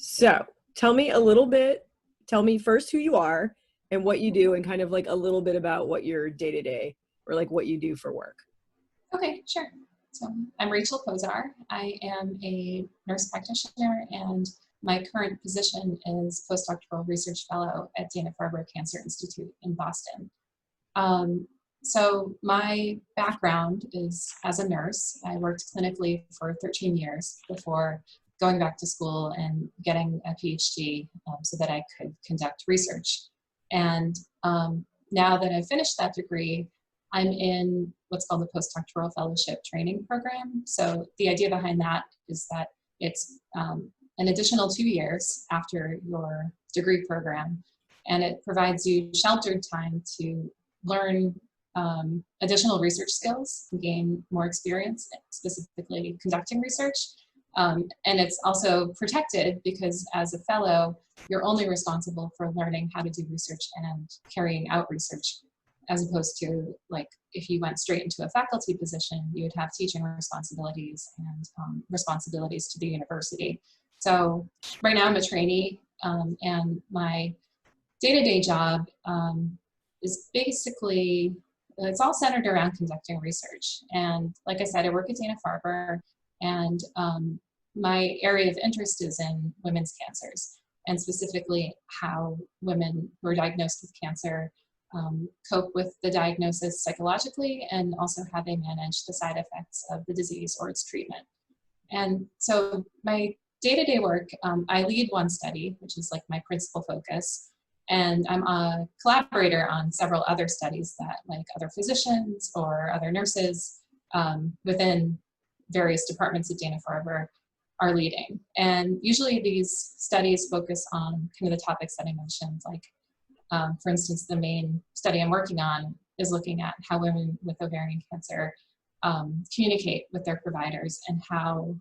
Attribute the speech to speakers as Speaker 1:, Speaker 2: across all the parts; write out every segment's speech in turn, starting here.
Speaker 1: So tell me first who you are and what you do and kind of like a little bit about what your day-to-day or like what you do for work.
Speaker 2: Okay, sure. So I'm Rachel Pozzar. I am a nurse practitioner, and my current position is postdoctoral research fellow at Dana-Farber Cancer Institute in Boston. So my background is as a nurse. I worked clinically for 13 years before going back to school and getting a PhD so that I could conduct research. And now that I've finished that degree, I'm in what's called the postdoctoral fellowship training program. So the idea behind that is that it's an additional 2 years after your degree program, and it provides you sheltered time to learn additional research skills and gain more experience, specifically conducting research. And it's also protected because as a fellow, you're only responsible for learning how to do research and carrying out research, as opposed to like if you went straight into a faculty position, you would have teaching responsibilities and responsibilities to the university. So right now I'm a trainee, and my day-to-day job is basically, it's all centered around conducting research. And like I said, I work at Dana-Farber, and my area of interest is in women's cancers, and specifically how women who are diagnosed with cancer cope with the diagnosis psychologically, and also how they manage the side effects of the disease or its treatment. And so my day-to-day work, I lead one study, which is like my principal focus, and I'm a collaborator on several other studies that like other physicians or other nurses within various departments at Dana-Farber are leading. And usually these studies focus on kind of the topics that I mentioned, like for instance, the main study I'm working on is looking at how women with ovarian cancer communicate with their providers and how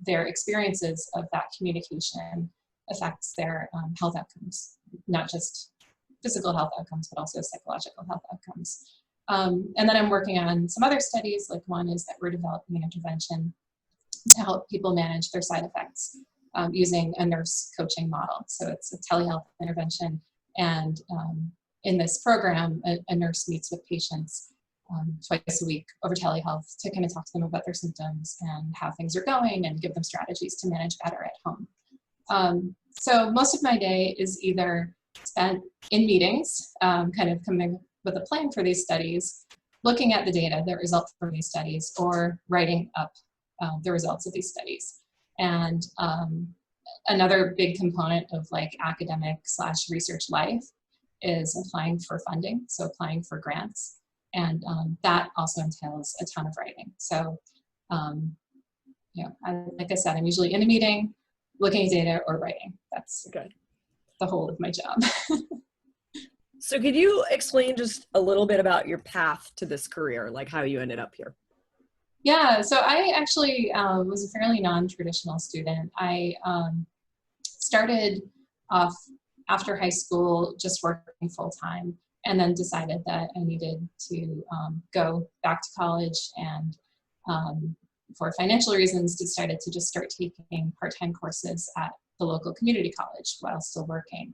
Speaker 2: their experiences of that communication affects their health outcomes, not just physical health outcomes, but also psychological health outcomes. And then I'm working on some other studies, like one is that we're developing an intervention to help people manage their side effects using a nurse coaching model. So it's a telehealth intervention. And in this program, a nurse meets with patients twice a week over telehealth to kind of talk to them about their symptoms and how things are going and give them strategies to manage better at home. So most of my day is either spent in meetings, kind of coming with a plan for these studies, looking at the data that result from these studies, or writing up the results of these studies. And another big component of like academic / research life is applying for funding, so applying for grants. And that also entails a ton of writing. So, you know, like I said, I'm usually in a meeting, looking at data or writing. That's the whole of my job.
Speaker 1: So could you explain just a little bit about your path to this career, like how you ended up here?
Speaker 2: Yeah, so I actually was a fairly non-traditional student. I started off after high school just working full-time, and then decided that I needed to go back to college, and for financial reasons decided to just start taking part-time courses at the local community college while still working.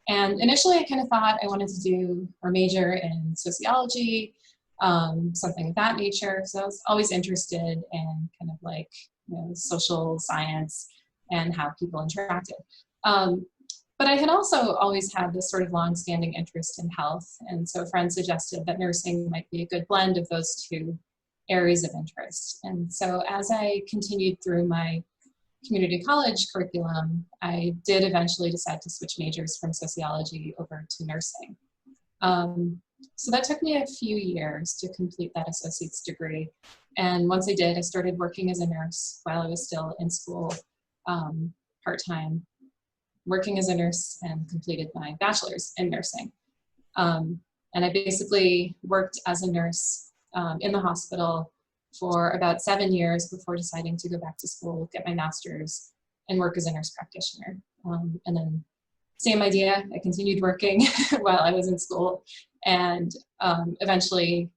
Speaker 2: And initially I kind of thought I wanted to do or major in sociology, something of that nature. So I was always interested in kind of like, you know, social science and how people interacted. But I had also always had this sort of long-standing interest in health. And so a friend suggested that nursing might be a good blend of those two areas of interest. And so as I continued through my community college curriculum, I did eventually decide to switch majors from sociology over to nursing. So that took me a few years to complete that associate's degree. And once I did, I started working as a nurse while I was still in school, part-time, working as a nurse, and completed my bachelor's in nursing. And I basically worked as a nurse in the hospital for about 7 years before deciding to go back to school, get my master's, and work as a nurse practitioner. And then same idea, I continued working while I was in school, and eventually,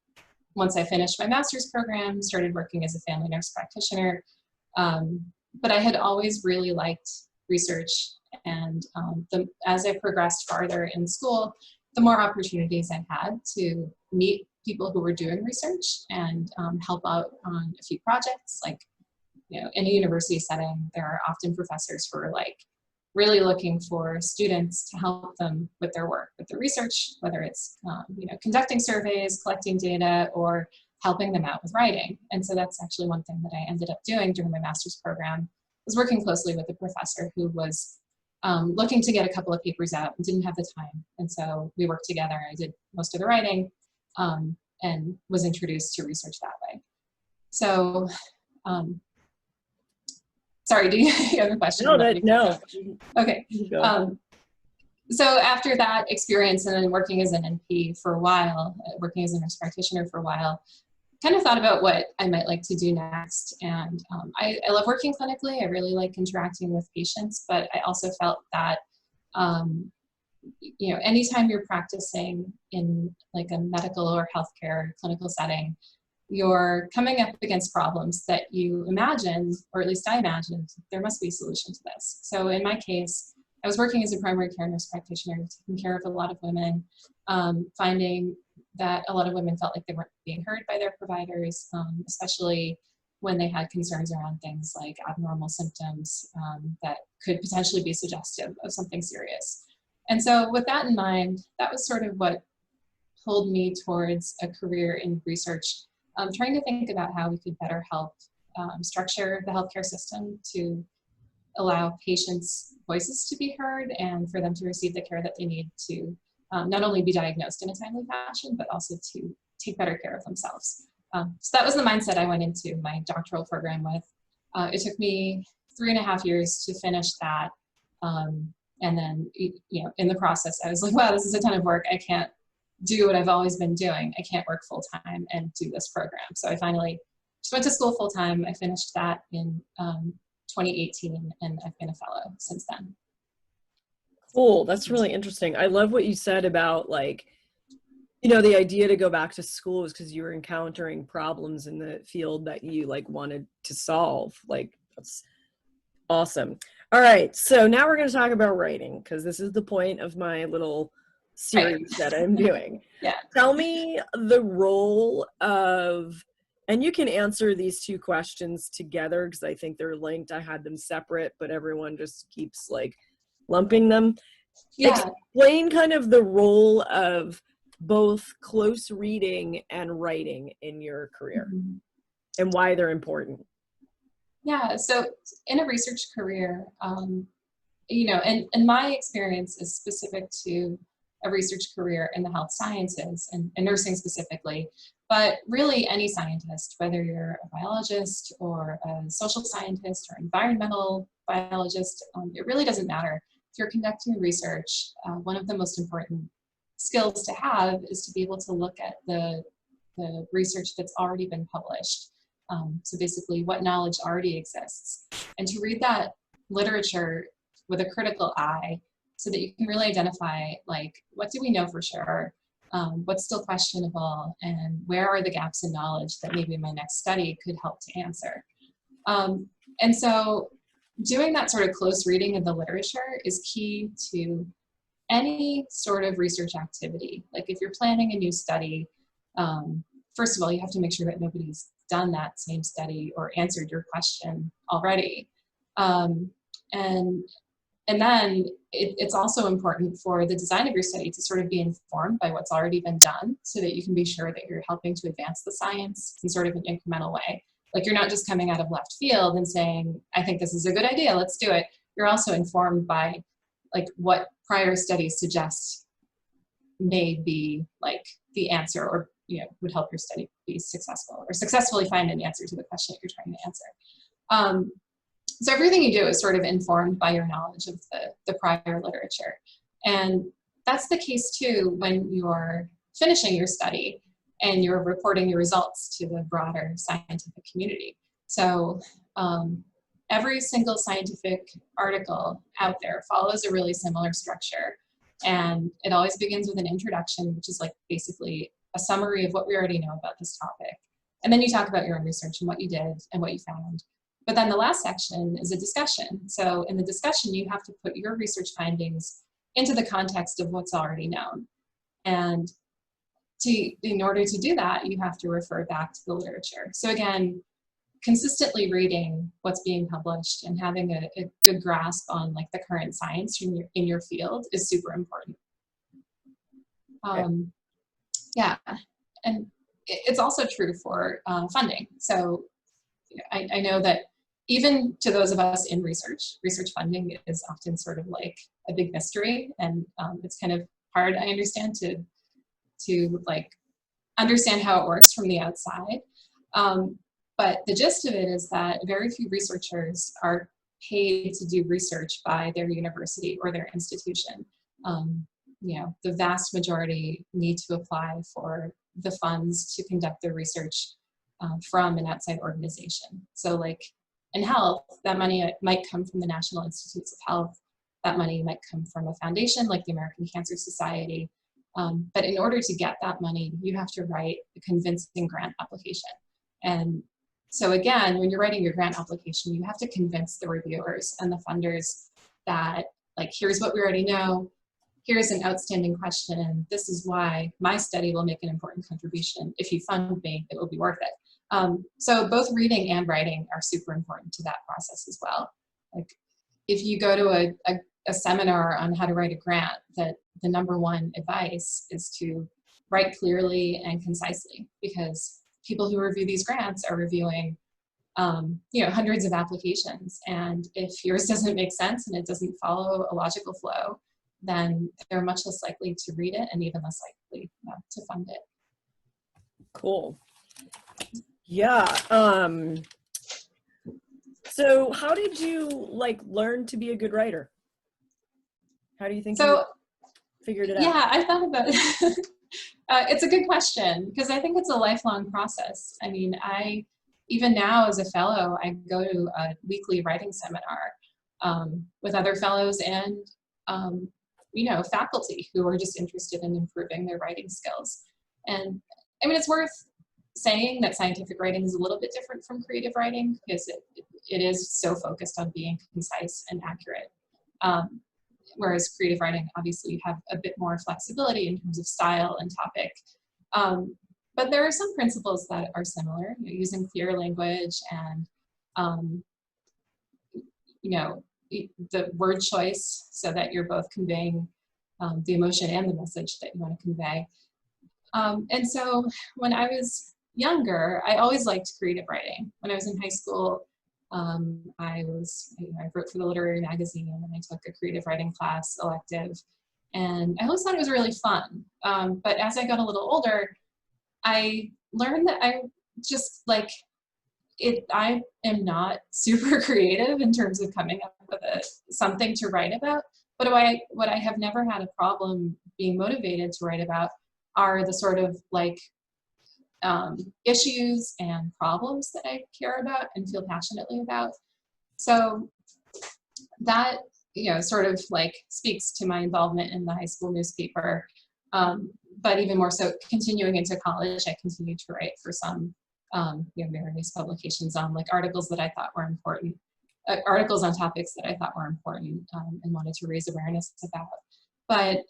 Speaker 2: once I finished my master's program, started working as a family nurse practitioner. But I had always really liked research. And as I progressed farther in school, the more opportunities I had to meet people who were doing research and help out on a few projects. Like, in a university setting, there are often professors who are like really looking for students to help them with their work, with the research, whether it's conducting surveys, collecting data, or helping them out with writing. And so that's actually one thing that I ended up doing during my master's program, was working closely with a professor who was looking to get a couple of papers out and didn't have the time. And so we worked together. I did most of the writing and was introduced to research that way. So, sorry, do you have a question?
Speaker 1: No.
Speaker 2: Okay. So after that experience and then working as an NP for a while, working as a nurse practitioner for a while, kind of thought about what I might like to do next. And I love working clinically. I really like interacting with patients, but I also felt that, anytime you're practicing in like a medical or healthcare clinical setting, you're coming up against problems that you imagined, or at least I imagined, there must be a solution to this. So in my case, I was working as a primary care nurse practitioner, taking care of a lot of women, finding that a lot of women felt like they weren't being heard by their providers, especially when they had concerns around things like abnormal symptoms that could potentially be suggestive of something serious. And so with that in mind, that was sort of what pulled me towards a career in research, trying to think about how we could better help structure the healthcare system to allow patients' voices to be heard and for them to receive the care that they need to not only be diagnosed in a timely fashion, but also to take better care of themselves. So that was the mindset I went into my doctoral program with. It took me 3.5 years to finish that. And then, in the process, I was like, wow, this is a ton of work. I can't do what I've always been doing. I can't work full time and do this program. So I finally just went to school full time. I finished that in 2018, and I've been a fellow since then.
Speaker 1: Cool. That's really interesting. I love what you said about the idea to go back to school was because you were encountering problems in the field that you wanted to solve. That's awesome. All right. So now we're going to talk about writing, because this is the point of my little series that I'm doing.
Speaker 2: Yeah.
Speaker 1: Tell me the role of, and you can answer these two questions together because I think they're linked. I had them separate, but everyone just keeps lumping them.
Speaker 2: Yeah.
Speaker 1: Explain kind of the role of both close reading and writing in your career and why they're important.
Speaker 2: Yeah, so in a research career, and my experience is specific to a research career in the health sciences and nursing specifically, but really any scientist, whether you're a biologist or a social scientist or environmental biologist, it really doesn't matter. If you're conducting research, one of the most important skills to have is to be able to look at the research that's already been published. So basically what knowledge already exists, and to read that literature with a critical eye so that you can really identify what do we know for sure, what's still questionable, and where are the gaps in knowledge that maybe my next study could help to answer. And so doing that sort of close reading of the literature is key to any sort of research activity. Like if you're planning a new study, first of all, you have to make sure that nobody's done that same study or answered your question already. And then it's also important for the design of your study to sort of be informed by what's already been done so that you can be sure that you're helping to advance the science in sort of an incremental way. Like you're not just coming out of left field and saying, I think this is a good idea, let's do it. You're also informed by what prior studies suggest may be the answer, or would help your study be successful or successfully find an answer to the question that you're trying to answer. So everything you do is sort of informed by your knowledge of the prior literature. And that's the case too when you're finishing your study and you're reporting your results to the broader scientific community. So every single scientific article out there follows a really similar structure. And it always begins with an introduction, which is basically a summary of what we already know about this topic. And then you talk about your own research and what you did and what you found. But then the last section is a discussion. So in the discussion, you have to put your research findings into the context of what's already known. And in order to do that, you have to refer back to the literature. So again, consistently reading what's being published and having a good grasp on like the current science in your field is super important. Yeah, and it's also true for funding. So I know that even to those of us in research funding is often sort of like a big mystery, and it's kind of hard, I understand, to like understand how it works from the outside. But the gist of it is that very few researchers are paid to do research by their university or their institution. You know, the vast majority need to apply for the funds to conduct their research from an outside organization. So like in health, that money might come from the National Institutes of Health. That money might come from a foundation like the American Cancer Society. But in order to get that money, you have to write a convincing grant application. And so again, when you're writing your grant application, you have to convince the reviewers and the funders that, like, here's what we already know, here's an outstanding question, and this is why my study will make an important contribution. If you fund me, it will be worth it. So both reading and writing are super important to that process as well. Like, if you go to a seminar on how to write a grant, that the number one advice is to write clearly and concisely, because people who review these grants are reviewing hundreds of applications, and if yours doesn't make sense and it doesn't follow a logical flow, then they're much less likely to read it and even less likely to fund it.
Speaker 1: Cool. Yeah. So how did you like learn to be a good writer? How do you think you figured it out?
Speaker 2: Yeah, I thought about it. It's a good question, because I think it's a lifelong process. I mean, even now as a fellow, I go to a weekly writing seminar with other fellows and faculty who are just interested in improving their writing skills. And I mean, it's worth saying that scientific writing is a little bit different from creative writing, because it is so focused on being concise and accurate. Whereas creative writing, obviously, you have a bit more flexibility in terms of style and topic. But there are some principles that are similar, using clear language and, the word choice, so that you're both conveying the emotion and the message that you want to convey. And so when I was younger, I always liked creative writing. When I was in high school, I wrote for the literary magazine, and I took a creative writing class elective, and I always thought it was really fun. But as I got a little older, I learned that I just like it. I am not super creative in terms of coming up with something to write about. But what I have never had a problem being motivated to write about are the sort of like issues and problems that I care about and feel passionately about. So that, sort of like speaks to my involvement in the high school newspaper. But even more so, continuing into college, I continued to write for some various publications on like articles that I thought were important, articles on topics that I thought were important and wanted to raise awareness about. But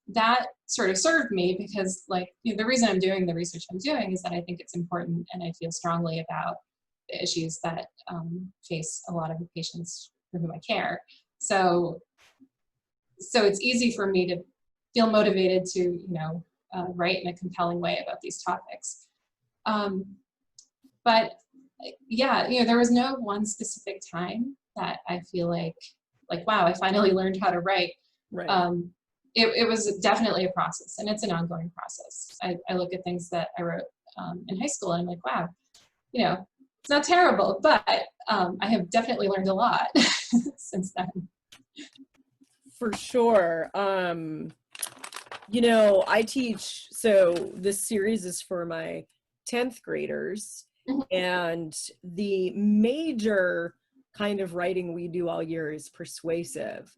Speaker 2: that sort of served me, because like the reason I'm doing the research I'm doing is that I think it's important, and I feel strongly about the issues that face a lot of the patients for whom I care. So it's easy for me to feel motivated to write in a compelling way about these topics. But yeah, there was no one specific time that I feel like wow, I finally learned how to write.
Speaker 1: Right.
Speaker 2: It was definitely a process, and it's an ongoing process. I look at things that I wrote in high school, and I'm like, wow, it's not terrible, but I have definitely learned a lot since then.
Speaker 1: For sure. I teach, so this series is for my 10th graders, and the major kind of writing we do all year is persuasive.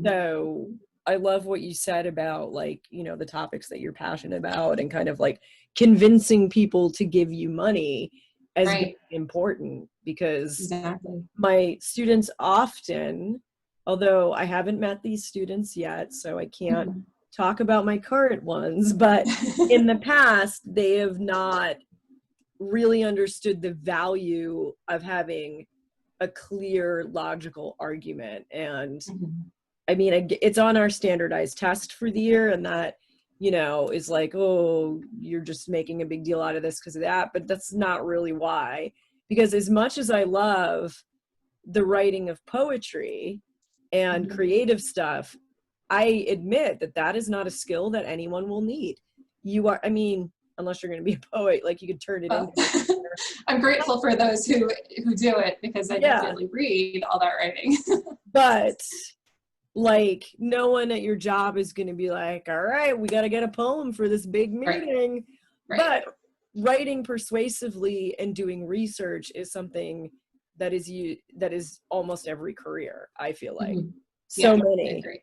Speaker 1: So I love what you said about like, the topics that you're passionate about and kind of like convincing people to give you money. as being
Speaker 2: Right.
Speaker 1: important, because
Speaker 2: Exactly.
Speaker 1: my students often, although I haven't met these students yet, so I can't
Speaker 2: Mhm.
Speaker 1: talk about my current ones, but in the past, they have not really understood the value of having a clear, logical argument. And
Speaker 2: Mhm.
Speaker 1: I mean, it's on our standardized test for the year, and that, is like, oh, you're just making a big deal out of this because of that. But that's not really why. Because as much as I love the writing of poetry and
Speaker 2: Mhm.
Speaker 1: creative stuff, I admit that that is not a skill that anyone will need. You are, I mean, unless you're going to be a poet, like you could turn it
Speaker 2: Well,
Speaker 1: into a
Speaker 2: I'm grateful for those who do it, because I
Speaker 1: yeah,
Speaker 2: definitely read all that writing.
Speaker 1: but like no one at your job is going to be like, all right, we got to get a poem for this big
Speaker 2: Right.
Speaker 1: meeting.
Speaker 2: Right.
Speaker 1: But writing persuasively and doing research is something that is almost every career, I feel like.
Speaker 2: Mhm.
Speaker 1: So
Speaker 2: Yeah, I
Speaker 1: many.
Speaker 2: agree.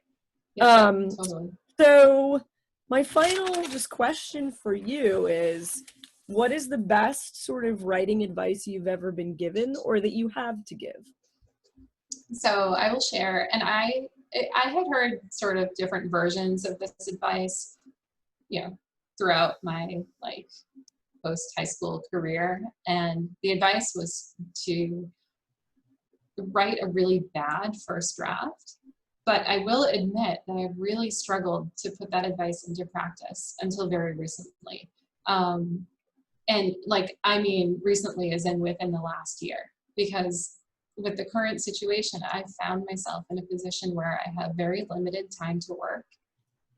Speaker 2: Yep.
Speaker 1: um
Speaker 2: Totally.
Speaker 1: so my final just question for you is, what is the best sort of writing advice you've ever been given or that you have to give?
Speaker 2: So I will share, and I had heard sort of different versions of this advice, you know, throughout my like post high school career, and the advice was to write a really bad first draft. But I will admit that I really struggled to put that advice into practice until very recently. Um, and like, I mean, recently as in within the last year, because with the current situation, I found myself in a position where I have very limited time to work,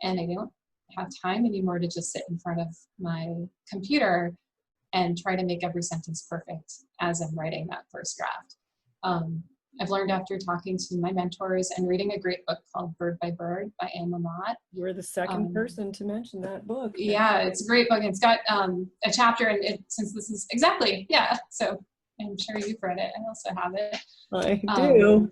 Speaker 2: and I don't have time anymore to just sit in front of my computer and try to make every sentence perfect as I'm writing that first draft. Um, I've learned after talking to my mentors and reading a great book called Bird by Bird by Anne Lamott.
Speaker 1: You're the second
Speaker 2: Um,
Speaker 1: person to mention that book.
Speaker 2: yeah, it's a great book. It's got a chapter, and since this is exactly, yeah, so I'm sure you've read it. I also have it.
Speaker 1: I
Speaker 2: Um,
Speaker 1: do.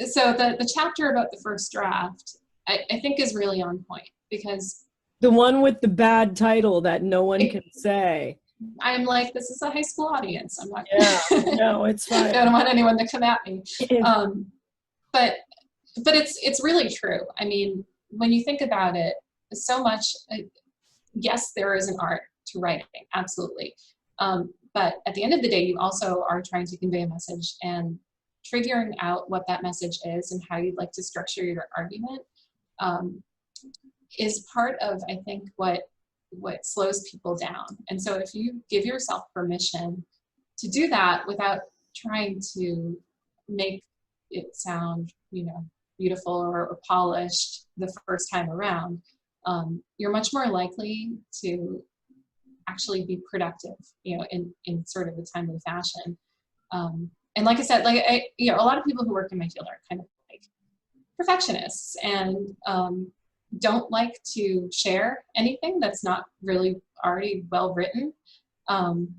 Speaker 2: so the chapter about the first draft, I think is really on point, because
Speaker 1: The one with the bad title that no one
Speaker 2: it,
Speaker 1: can say.
Speaker 2: I'm like, this is a high school audience. I'm not,
Speaker 1: Yeah, no, it's
Speaker 2: I
Speaker 1: fine.
Speaker 2: don't want anyone to come at me. Um, but it's really true. I mean, when you think about it, so much, yes, there is an art to writing, absolutely. But at the end of the day, you also are trying to convey a message, and figuring out what that message is and how you'd like to structure your argument um, is part of, I think, what slows people down. And so if you give yourself permission to do that without trying to make it sound, beautiful or polished the first time around, you're much more likely to actually be productive, in sort of a timely fashion. And like I said, a lot of people who work in my field are kind of like perfectionists, and don't like to share anything that's not really already well written. Um,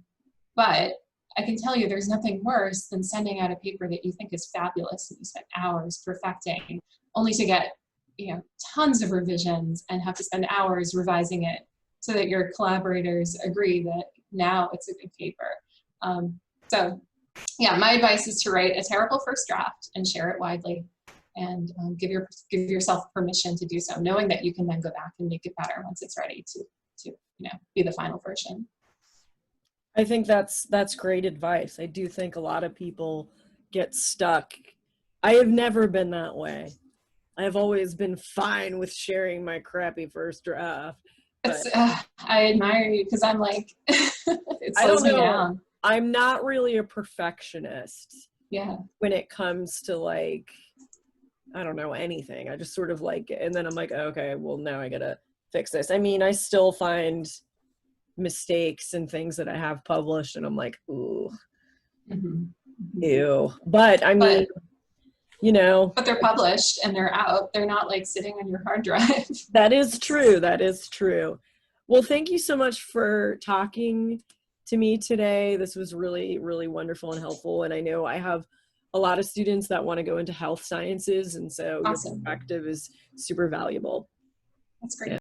Speaker 2: but I can tell you there's nothing worse than sending out a paper that you think is fabulous and you spent hours perfecting, only to get, tons of revisions and have to spend hours revising it so that your collaborators agree that now it's a good paper. So yeah, my advice is to write a terrible first draft and share it widely, and give yourself permission to do so, knowing that you can then go back and make it better once it's ready to be the final version.
Speaker 1: I think that's great advice. I do think a lot of people get stuck. I have never been that way. I've always been fine with sharing my crappy first draft. But
Speaker 2: I admire you, because I'm like, it
Speaker 1: I
Speaker 2: slows
Speaker 1: don't
Speaker 2: me
Speaker 1: know.
Speaker 2: down.
Speaker 1: I'm not really a perfectionist
Speaker 2: Yeah.
Speaker 1: when it comes to like, I don't know, anything. I just sort of like, and then I'm like, okay, well now I gotta fix this. I mean, I still find mistakes and things that I have published, and I'm like, ooh,
Speaker 2: Mm-hmm.
Speaker 1: ew. But I mean,
Speaker 2: But
Speaker 1: you know,
Speaker 2: they're published and they're out. They're not like sitting on your hard drive.
Speaker 1: that is true. That is true. Well, thank you so much for talking to me today. This was really, really wonderful and helpful. And I know I have a lot of students that want to go into health sciences, and so your
Speaker 2: Awesome.
Speaker 1: perspective is super valuable.
Speaker 2: That's great.
Speaker 1: Yeah.